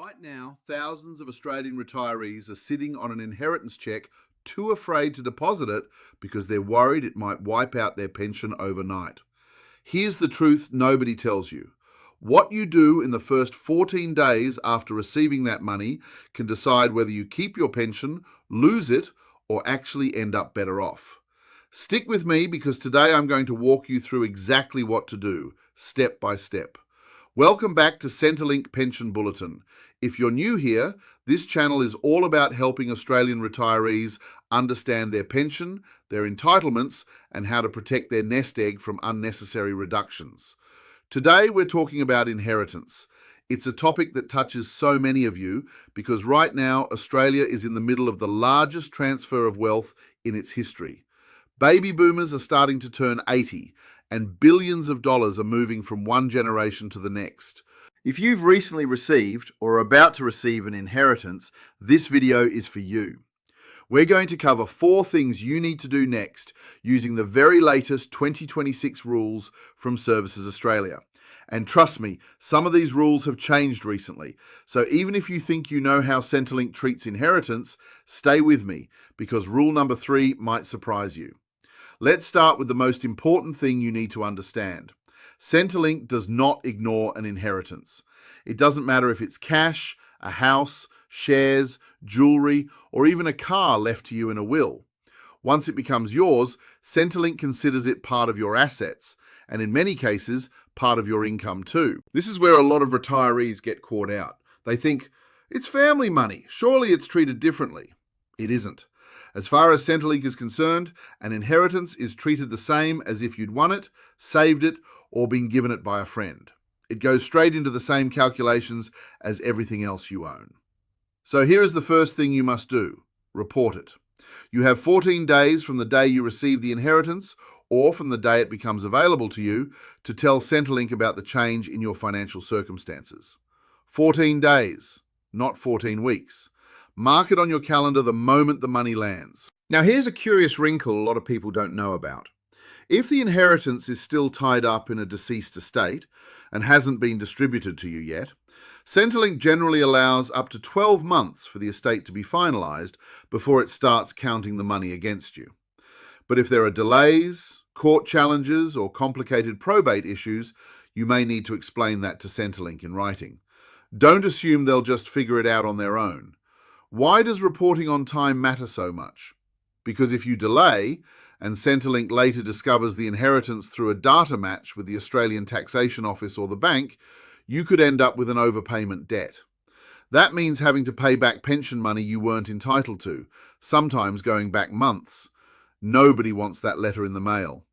Right now, thousands of Australian retirees are sitting on an inheritance check too afraid to deposit it because they're worried it might wipe out their pension overnight. Here's the truth nobody tells you. What you do in the first 14 days after receiving that money can decide whether you keep your pension, lose it, or actually end up better off. Stick with me because today I'm going to walk you through exactly what to do, step by step. Welcome back to Centrelink Pension Bulletin. If you're new here, this channel is all about helping Australian retirees understand their pension, their entitlements, and how to protect their nest egg from unnecessary reductions. Today we're talking about inheritance. It's a topic that touches so many of you because right now Australia is in the middle of the largest transfer of wealth in its history. Baby boomers are starting to turn 80, and billions of dollars are moving from one generation to the next. If you've recently received or are about to receive an inheritance, this video is for you. We're going to cover 4 things you need to do next using the very latest 2026 rules from Services Australia. And trust me, some of these rules have changed recently. So even if you think you know how Centrelink treats inheritance, stay with me because rule number 3 might surprise you. Let's start with the most important thing you need to understand. Centrelink does not ignore an inheritance. It doesn't matter if it's cash, a house, shares, jewellery, or even a car left to you in a will. Once it becomes yours, Centrelink considers it part of your assets, and in many cases, part of your income too. This is where a lot of retirees get caught out. They think, it's family money, surely it's treated differently. It isn't. As far as Centrelink is concerned, an inheritance is treated the same as if you'd won it, saved it, or been given it by a friend. It goes straight into the same calculations as everything else you own. So here is the first thing you must do. Report it. You have 14 days from the day you receive the inheritance or from the day it becomes available to you to tell Centrelink about the change in your financial circumstances. 14 days, not 14 weeks. Mark it on your calendar the moment the money lands. Now here's a curious wrinkle a lot of people don't know about. If the inheritance is still tied up in a deceased estate and hasn't been distributed to you yet, Centrelink generally allows up to 12 months for the estate to be finalised before it starts counting the money against you. But if there are delays, court challenges, or complicated probate issues, you may need to explain that to Centrelink in writing. Don't assume they'll just figure it out on their own. Why does reporting on time matter so much? Because if you delay, and Centrelink later discovers the inheritance through a data match with the Australian Taxation Office or the bank, you could end up with an overpayment debt. That means having to pay back pension money you weren't entitled to, sometimes going back months. Nobody wants that letter in the mail.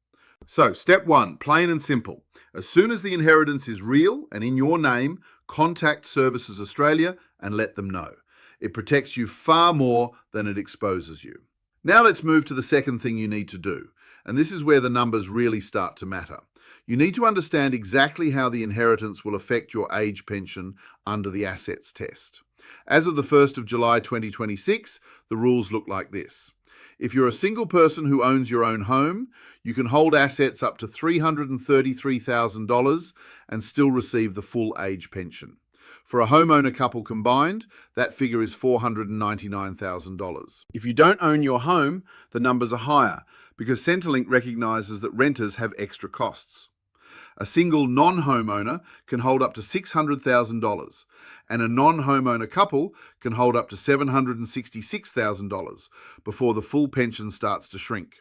So, step 1, plain and simple. As soon as the inheritance is real and in your name, contact Services Australia and let them know. It protects you far more than it exposes you. Now let's move to the second thing you need to do, and this is where the numbers really start to matter. You need to understand exactly how the inheritance will affect your age pension under the assets test. As of the 1st of July 2026, the rules look like this. If you're a single person who owns your own home, you can hold assets up to $333,000 and still receive the full age pension. For a homeowner couple combined, that figure is $499,000. If you don't own your home, the numbers are higher because Centrelink recognises that renters have extra costs. A single non-homeowner can hold up to $600,000 and a non-homeowner couple can hold up to $766,000 before the full pension starts to shrink.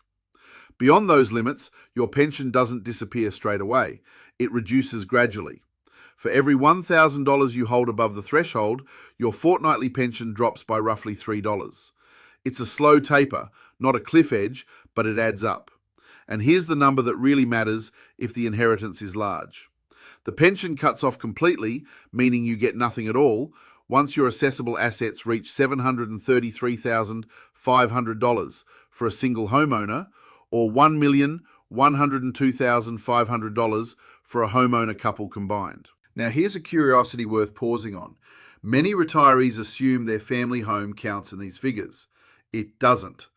Beyond those limits, your pension doesn't disappear straight away. It reduces gradually. For every $1,000 you hold above the threshold, your fortnightly pension drops by roughly $3. It's a slow taper, not a cliff edge, but it adds up. And here's the number that really matters if the inheritance is large. The pension cuts off completely, meaning you get nothing at all, once your assessable assets reach $733,500 for a single homeowner, or $1,102,500 for a homeowner couple combined. Now here's a curiosity worth pausing on. Many retirees assume their family home counts in these figures. It doesn't.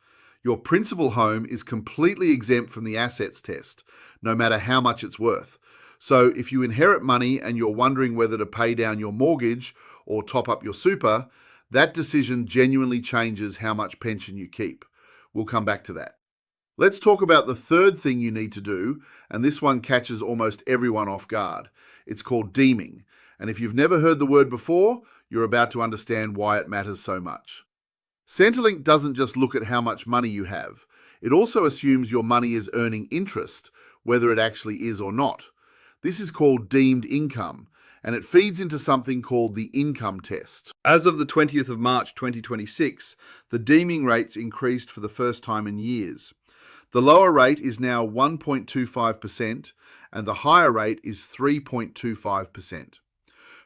Your principal home is completely exempt from the assets test, no matter how much it's worth. So if you inherit money and you're wondering whether to pay down your mortgage or top up your super, that decision genuinely changes how much pension you keep. We'll come back to that. Let's talk about the third thing you need to do, and this one catches almost everyone off guard. It's called deeming, and if you've never heard the word before, you're about to understand why it matters so much. Centrelink doesn't just look at how much money you have. It also assumes your money is earning interest, whether it actually is or not. This is called deemed income, and it feeds into something called the income test. As of the 20th of March 2026, the deeming rates increased for the first time in years. The lower rate is now 1.25%, and the higher rate is 3.25%.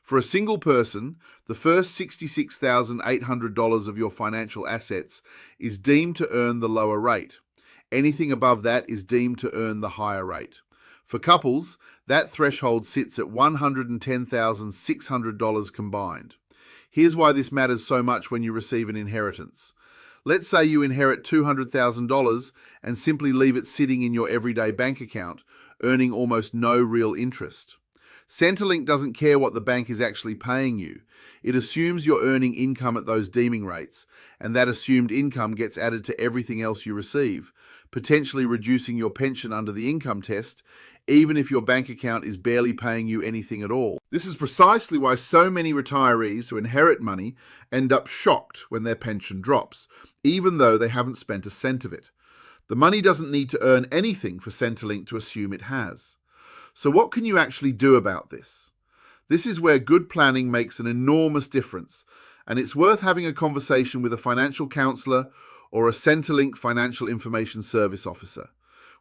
For a single person, the first $66,800 of your financial assets is deemed to earn the lower rate. Anything above that is deemed to earn the higher rate. For couples, that threshold sits at $110,600 combined. Here's why this matters so much when you receive an inheritance. Let's say you inherit $200,000 and simply leave it sitting in your everyday bank account, earning almost no real interest. Centrelink doesn't care what the bank is actually paying you. It assumes you're earning income at those deeming rates, and that assumed income gets added to everything else you receive, potentially reducing your pension under the income test, even if your bank account is barely paying you anything at all. This is precisely why so many retirees who inherit money end up shocked when their pension drops, even though they haven't spent a cent of it. The money doesn't need to earn anything for Centrelink to assume it has. So what can you actually do about this? This is where good planning makes an enormous difference, and it's worth having a conversation with a financial counsellor or a Centrelink Financial Information Service officer,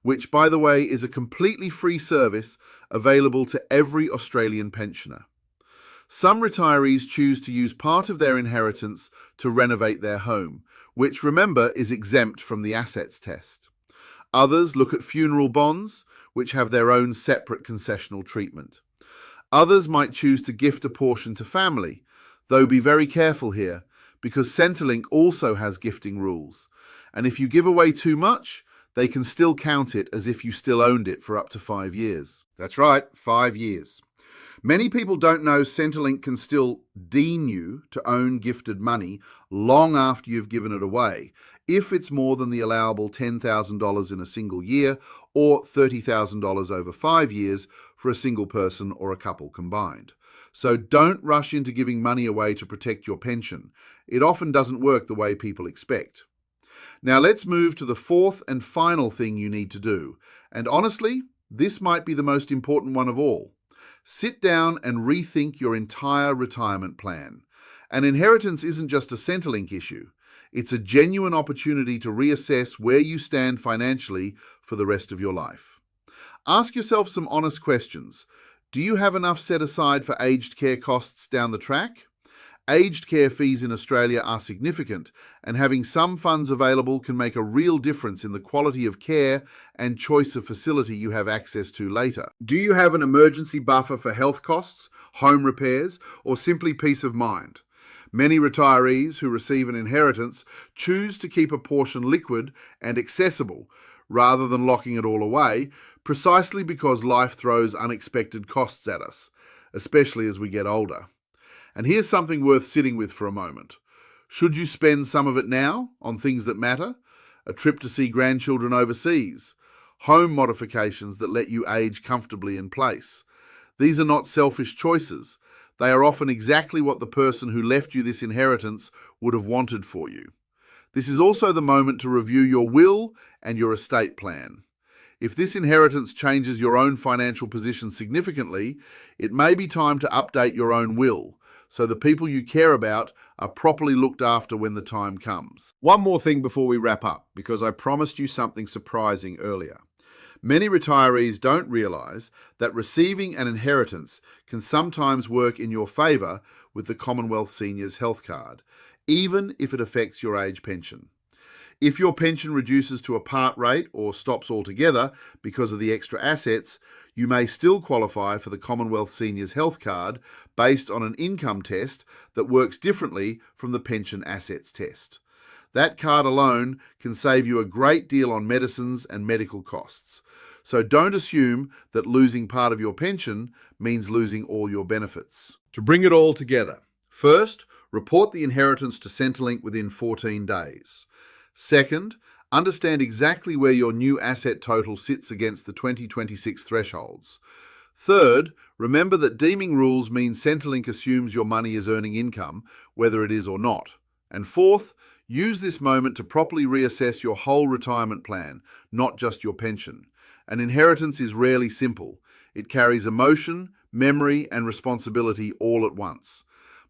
which, by the way, is a completely free service available to every Australian pensioner. Some retirees choose to use part of their inheritance to renovate their home, which, remember, is exempt from the assets test. Others look at funeral bonds, which have their own separate concessional treatment. Others might choose to gift a portion to family, though be very careful here, because Centrelink also has gifting rules, and if you give away too much, they can still count it as if you still owned it for up to 5 years. That's right, 5 years. Many people don't know Centrelink can still deem you to own gifted money long after you've given it away, if it's more than the allowable $10,000 in a single year or $30,000 over 5 years for a single person or a couple combined. So don't rush into giving money away to protect your pension. It often doesn't work the way people expect. Now let's move to the fourth and final thing you need to do. And honestly, this might be the most important one of all. Sit down and rethink your entire retirement plan. An inheritance isn't just a Centrelink issue. It's a genuine opportunity to reassess where you stand financially for the rest of your life. Ask yourself some honest questions. Do you have enough set aside for aged care costs down the track? Aged care fees in Australia are significant, and having some funds available can make a real difference in the quality of care and choice of facility you have access to later. Do you have an emergency buffer for health costs, home repairs, or simply peace of mind? Many retirees who receive an inheritance choose to keep a portion liquid and accessible rather than locking it all away, precisely because life throws unexpected costs at us, especially as we get older. And here's something worth sitting with for a moment. Should you spend some of it now on things that matter? A trip to see grandchildren overseas, home modifications that let you age comfortably in place. These are not selfish choices. They are often exactly what the person who left you this inheritance would have wanted for you. This is also the moment to review your will and your estate plan. If this inheritance changes your own financial position significantly, it may be time to update your own will, so the people you care about are properly looked after when the time comes. One more thing before we wrap up, because I promised you something surprising earlier. Many retirees don't realise that receiving an inheritance can sometimes work in your favour with the Commonwealth Seniors Health Card, even if it affects your age pension. If your pension reduces to a part rate or stops altogether because of the extra assets, you may still qualify for the Commonwealth Seniors Health Card based on an income test that works differently from the pension assets test. That card alone can save you a great deal on medicines and medical costs. So don't assume that losing part of your pension means losing all your benefits. To bring it all together, first, report the inheritance to Centrelink within 14 days. Second, understand exactly where your new asset total sits against the 2026 thresholds. Third, remember that deeming rules mean Centrelink assumes your money is earning income, whether it is or not. And fourth, use this moment to properly reassess your whole retirement plan, not just your pension. An inheritance is rarely simple. It carries emotion, memory, and responsibility all at once.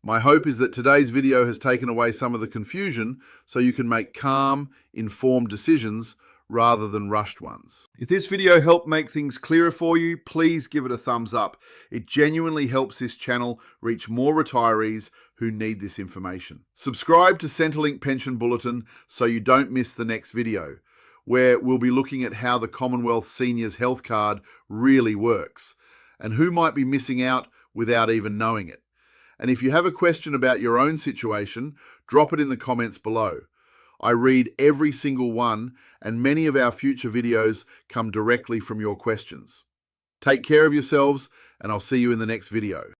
My hope is that today's video has taken away some of the confusion so you can make calm, informed decisions rather than rushed ones. If this video helped make things clearer for you, please give it a thumbs up. It genuinely helps this channel reach more retirees who need this information. Subscribe to Centrelink Pension Bulletin so you don't miss the next video, where we'll be looking at how the Commonwealth Seniors Health Card really works and who might be missing out without even knowing it. And if you have a question about your own situation, drop it in the comments below. I read every single one, and many of our future videos come directly from your questions. Take care of yourselves, and I'll see you in the next video.